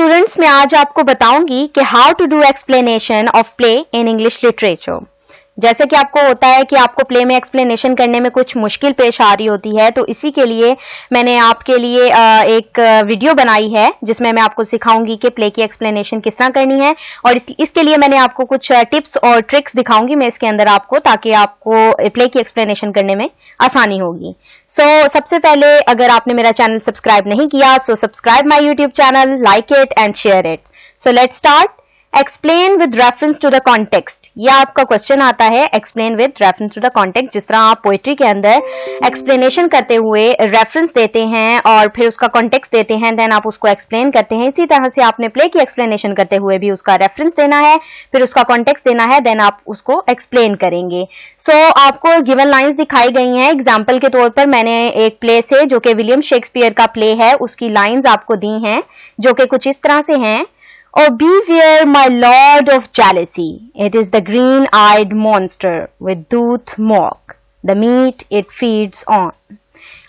Students, मैं आज आपको बताऊंगी कि how to do explanation of play in English literature. जैसे कि आपको होता है कि आपको प्ले में एक्सप्लेनेशन करने में कुछ मुश्किल पेश आ रही होती है, तो इसी के लिए मैंने आपके लिए एक वीडियो बनाई है जिसमें मैं आपको सिखाऊंगी कि प्ले की एक्सप्लेनेशन किस तरह करनी है। और इसके लिए मैंने आपको कुछ टिप्स और ट्रिक्स दिखाऊंगी मैं इसके अंदर आपको, ताकि आपको प्ले की एक्सप्लेनेशन करने में आसानी होगी। सबसे पहले अगर आपने मेरा चैनल सब्सक्राइब नहीं किया, subscribe my YouTube channel, like it and share it. So let's start. Explain with reference to the context, यह आपका क्वेश्चन आता है। Explain with reference to the context, जिस तरह आप पोएट्री के अंदर एक्सप्लेनेशन करते हुए रेफरेंस देते हैं और फिर उसका कॉन्टेक्स्ट देते हैं, देन आप उसको एक्सप्लेन करते हैं, इसी तरह से आपने प्ले की एक्सप्लेनेशन करते हुए भी उसका रेफरेंस देना है, फिर उसका कॉन्टेक्स्ट देना है, देन आप उसको एक्सप्लेन करेंगे। आपको गिवन लाइंस दिखाई गई हैं। एग्जाम्पल के तौर पर मैंने एक प्ले से, जो कि विलियम शेक्सपियर का प्ले है, उसकी लाइंस आपको दी हैं, जो कि कुछ इस तरह से हैं। Oh, beware, my lord of jealousy. It is the green-eyed monster with tooth mock, the meat it feeds on.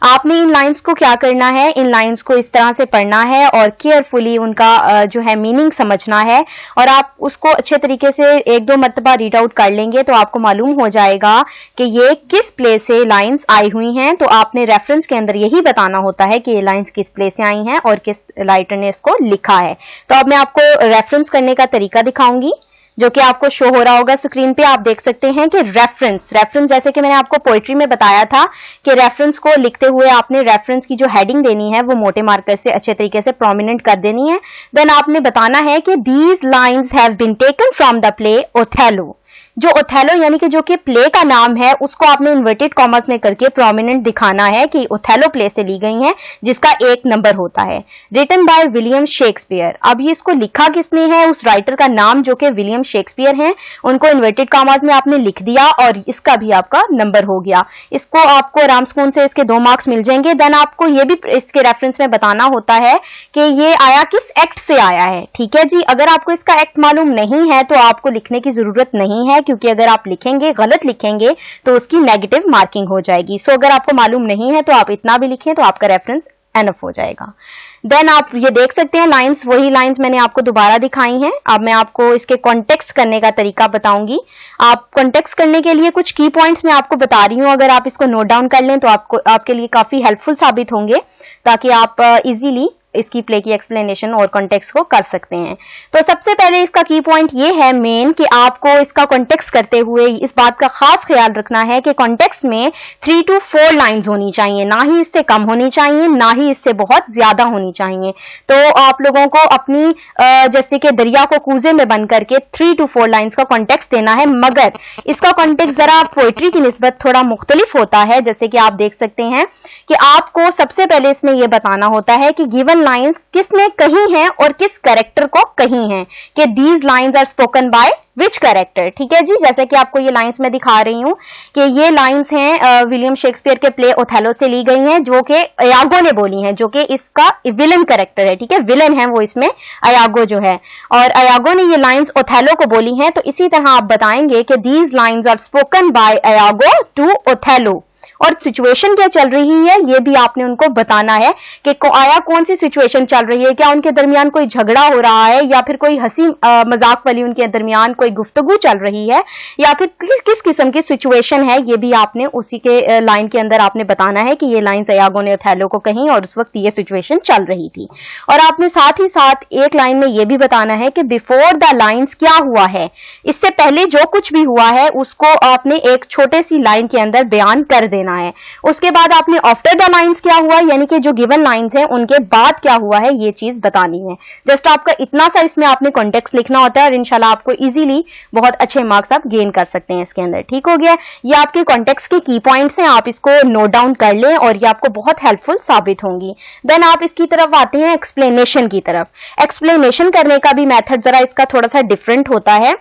आपने इन लाइंस को क्या करना है, इन लाइंस को इस तरह से पढ़ना है और केयरफुली उनका जो है मीनिंग समझना है, और आप उसको अच्छे तरीके से एक दो मर्तबा रीड आउट कर लेंगे तो आपको मालूम हो जाएगा कि ये किस प्ले से लाइंस आई हुई हैं। तो आपने रेफरेंस के अंदर यही बताना होता है कि ये लाइंस किस प्ले से आई हैं और किस राइटर ने इसको लिखा है। तो अब मैं आपको रेफरेंस करने का तरीका दिखाऊंगी, जो कि आपको शो हो रहा होगा स्क्रीन पे। आप देख सकते हैं कि रेफरेंस जैसे कि मैंने आपको पोएट्री में बताया था कि रेफरेंस को लिखते हुए आपने रेफरेंस की जो हेडिंग देनी है वो मोटे मार्कर से अच्छे तरीके से प्रोमिनेंट कर देनी है। देन आपने बताना है कि these lines have been taken from the play Othello. जो ओथेलो यानी कि जो कि प्ले का नाम है, उसको आपने इन्वर्टेड कॉमर्स में करके प्रोमिनेंट दिखाना है कि ओथेलो प्ले से ली गई है, जिसका 1 नंबर होता है। Written by William Shakespeare. अब ये इसको लिखा किसने है, उस राइटर का नाम जो कि विलियम शेक्सपियर है, उनको इन्वर्टेड कॉमर्स में आपने लिख दिया और इसका भी आपका नंबर हो गया। इसको आपको आराम स्कून से इसके 2 मार्क्स मिल जाएंगे। देन आपको ये भी इसके रेफरेंस में बताना होता है कि ये आया किस एक्ट से आया है। ठीक है जी। अगर आपको इसका एक्ट मालूम नहीं है तो आपको लिखने की जरूरत नहीं है, क्योंकि अगर आप लिखेंगे, गलत लिखेंगे, तो उसकी नेगेटिव मार्किंग हो जाएगी। अगर आपको मालूम नहीं है तो आप इतना भी लिखें तो आपका रेफरेंस एनफ हो जाएगा। देन आप ये देख सकते हैं लाइंस, वही लाइंस मैंने आपको दोबारा दिखाई हैं। अब मैं आपको इसके कॉन्टेक्स्ट करने का तरीका बताऊंगी। आप कॉन्टेक्स्ट करने के लिए कुछ की पॉइंट्स मैं आपको बता रही हूं, अगर आप इसको नोट डाउन कर लें तो आपके लिए काफी हेल्पफुल साबित होंगे, ताकि आप इजीली इसकी प्ले की एक्सप्लेनेशन और कॉन्टेक्स्ट को कर सकते हैं। तो सबसे पहले इसका की पॉइंट ये है मेन, कि आपको इसका कॉन्टेक्स्ट करते हुए इस बात का खास ख्याल रखना है कि कॉन्टेक्स्ट में 3 to 4 लाइंस होनी चाहिए, ना ही इससे कम होनी चाहिए, ना ही इससे बहुत ज्यादा होनी चाहिए। तो आप लोगों को अपनी जैसे कि दरिया को कूजे में बंद करके 3 to 4 लाइंस का कॉन्टेक्स्ट देना है, मगर इसका कॉन्टेक्स्ट जरा पोएट्री की निस्बत थोड़ा मुख्तलिफ होता है। जैसे कि आप देख सकते हैं कि आपको सबसे पहले इसमें यह बताना होता है कि गिवन लाइंस किसने कही हैं और किस कैरेक्टर को कही हैं, कि these lines are spoken by which character. ठीक है जी। जैसे कि आपको ये लाइंस मैं दिखा रही हूं कि ये लाइंस हैं विलियम शेक्सपियर के प्ले ओथेलो से ली गई हैं, जो कि अयागो ने बोली हैं, जो कि इसका विलन कैरेक्टर है। ठीक है, विलन है वो इसमें अयागो जो है, और अयागो ने ये लाइंस ओथेलो को बोली हैं। तो इसी तरह आप बताएंगे कि these lines are spoken by Iago to Othello, और सिचुएशन क्या चल रही है ये भी आपने उनको बताना है कि आया कौन सी सिचुएशन चल रही है, क्या उनके दरमियान कोई झगड़ा हो रहा है, या फिर कोई हंसी मजाक वाली उनके दरमियान कोई गुफ्तगू चल रही है, या फिर किस किस्म की सिचुएशन है, ये भी आपने उसी के लाइन के अंदर आपने बताना है कि ये लाइन अयागो ने ओथेलो को कही और उस वक्त ये सिचुएशन चल रही थी। और आपने साथ ही साथ एक लाइन में ये भी बताना है कि बिफोर द लाइन्स क्या हुआ है, इससे पहले जो कुछ भी हुआ है उसको आपने एक छोटे सी लाइन के अंदर बयान कर देना है। उसके बाद आपने आफ्टर द लाइंस क्या हुआ, यानी कि जो गिवन लाइंस हैं उनके बाद क्या हुआ है, ये चीज बतानी है। जस्ट आपका इतना सा इसमें आपने कॉन्टेक्स्ट लिखना होता है और इंशाल्लाह आपको इजीली बहुत अच्छे मार्क्स आप गेन कर सकते हैं इसके अंदर। ठीक हो गया। ये आपके कॉन्टेक्स्ट के की पॉइंट्स हैं, आप इसको नोट डाउन कर लें और ये आपको बहुत हेल्पफुल साबित होंगी। देन आप इसकी तरफ आते हैं एक्सप्लेनेशन की तरफ। एक्सप्लेनेशन करने का भी मेथड जरा इसका थोड़ा सा डिफरेंट होता है।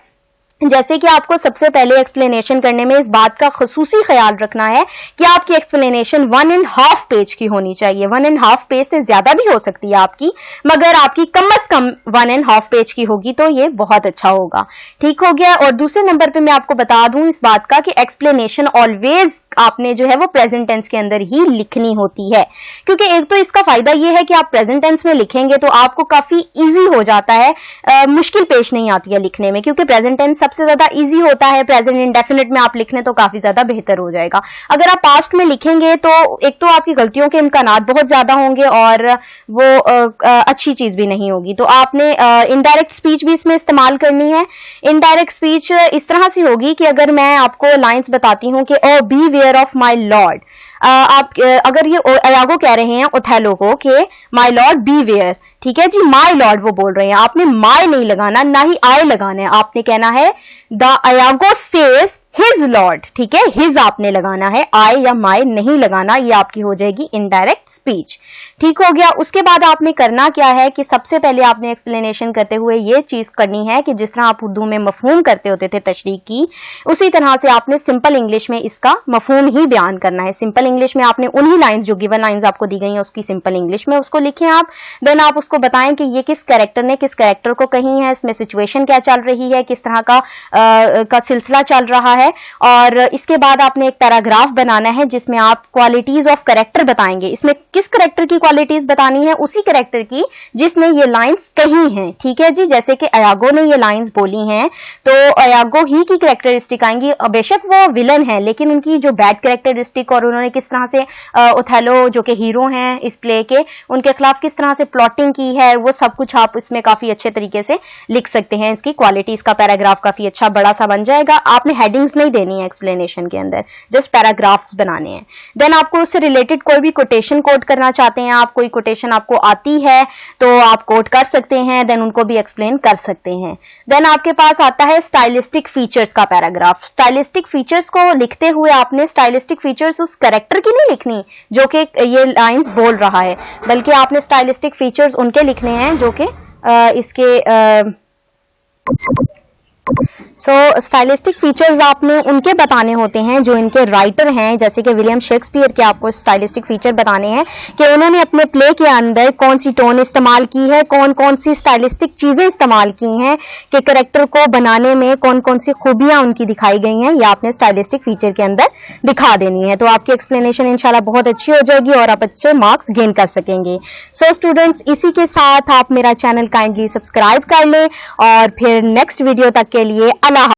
जैसे कि आपको सबसे पहले एक्सप्लेनेशन करने में इस बात का खुसूसी ख्याल रखना है कि आपकी एक्सप्लेनेशन 1.5 पेज की होनी चाहिए। 1.5 पेज से ज्यादा भी हो सकती है आपकी, मगर आपकी कम से कम 1.5 पेज की होगी तो ये बहुत अच्छा होगा। ठीक हो गया। और दूसरे नंबर पे मैं आपको बता दूं इस बात का कि एक्सप्लेनेशन ऑलवेज आपने जो है वो प्रेजेंट टेंस के अंदर ही लिखनी होती है। क्योंकि एक तो इसका फायदा ये है कि आप प्रेजेंट टेंस में लिखेंगे तो आपको काफी इजी हो जाता है, मुश्किल पेश नहीं आती है लिखने में, क्योंकि प्रेजेंट टेंस सबसे ज्यादा इजी होता है। प्रेजेंट इंडेफिनिट में आप लिख लें तो काफी ज्यादा बेहतर हो जाएगा। अगर आप पास्ट में लिखेंगे तो एक तो आपकी गलतियों के इम्कानात बहुत ज्यादा होंगे और वो अच्छी चीज भी नहीं होगी। तो आपने इनडायरेक्ट स्पीच भी इसमें इस्तेमाल करनी है। इनडायरेक्ट स्पीच इस तरह से होगी कि अगर मैं आपको लाइंस बताती हूं कि O beware of my lord, आप अगर ये अयागो कह रहे हैं ओथेलो को कि माई लॉर्ड बी वेयर, ठीक है जी, माई लॉर्ड वो बोल रहे हैं, आपने माई नहीं लगाना, ना ही आई लगाना है, आपने कहना है द अयागो सेज हिज लॉर्ड, ठीक है, हिज आपने लगाना है, आई या माई नहीं लगाना, ये आपकी हो जाएगी इनडायरेक्ट स्पीच। ठीक हो गया। उसके बाद आपने करना क्या है कि सबसे पहले आपने एक्सप्लेनेशन करते हुए ये चीज करनी है कि जिस तरह आप उर्दू में मफहूम करते होते थे तशरीह की, उसी तरह से आपने सिंपल इंग्लिश में इसका मफहूम ही बयान करना है। सिंपल इंग्लिश में आपने उन्हीं लाइंस जो गिवन लाइंस आपको दी गई हैं उसकी सिंपल इंग्लिश में उसको लिखें आप। देन आप उसको बताएं कि ये किस कैरेक्टर ने किस कैरेक्टर को कही है, इसमें सिचुएशन क्या चल रही है, किस तरह का सिलसिला चल रहा है, और इसके बाद आपने एक पैराग्राफ बनाना है जिसमें आप क्वालिटीज ऑफ कैरेक्टर बताएंगे। इसमें किस कैरेक्टर की क्वालिटीज बतानी है? उसी कैरेक्टर की जिसने ये लाइंस कही हैं, ठीक है जी। जैसे कि अयागो ने ये लाइंस बोली हैं तो अयागो ही की कैरेक्टरिस्टिक आएंगी। बेशक वो विलन है लेकिन उनकी जो बैड कैरेक्टरिस्टिक और उन्होंने किस तरह से ओथेलो जो कि हीरो हैं इस प्ले के, उनके खिलाफ किस तरह से प्लॉटिंग की है, वो सब कुछ आप इसमें काफी अच्छे तरीके से लिख सकते हैं। इसकी क्वालिटीज का पैराग्राफ काफी अच्छा बड़ा सा बन जाएगा। आपने हेडिंग्स नहीं देनी है एक्सप्लेनेशन के अंदर, जस्ट पैराग्राफ्स बनाने हैं। देन आपको उससे रिलेटेड कोई भी कोटेशन कोट करना चाहते हैं आप, कोई कोटेशन आपको आती है तो आप कोट कर सकते हैं, देन उनको भी एक्सप्लेन कर सकते हैं। देन आपके पास आता है स्टाइलिस्टिक फीचर्स का पैराग्राफ। स्टाइलिस्टिक फीचर्स को लिखते हुए आपने स्टाइलिस्टिक फीचर्स उस कैरेक्टर की नहीं लिखनी जो कि ये लाइंस बोल रहा है, बल्कि आपने स्टाइलिस्टिक फीचर्स उनके लिखने हैं जो कि इसके स्टाइलिस्टिक फीचर्स आपने उनके बताने होते हैं जो इनके राइटर हैं। जैसे कि विलियम शेक्सपियर के आपको स्टाइलिस्टिक फीचर बताने हैं कि उन्होंने अपने प्ले के अंदर कौन सी टोन इस्तेमाल की है, कौन कौन सी स्टाइलिस्टिक चीजें इस्तेमाल की हैं, कि कैरेक्टर को बनाने में कौन कौन सी खूबियां उनकी दिखाई गई हैं, ये आपने स्टाइलिस्टिक फीचर के अंदर दिखा देनी है। तो आपकी एक्सप्लेनेशन इंशाल्लाह बहुत अच्छी हो जाएगी और आप अच्छे मार्क्स गेन कर सकेंगे। सो स्टूडेंट्स, इसी के साथ आप मेरा चैनल काइंडली सब्सक्राइब कर लें और फिर नेक्स्ट वीडियो तक के लिए अल्लाह।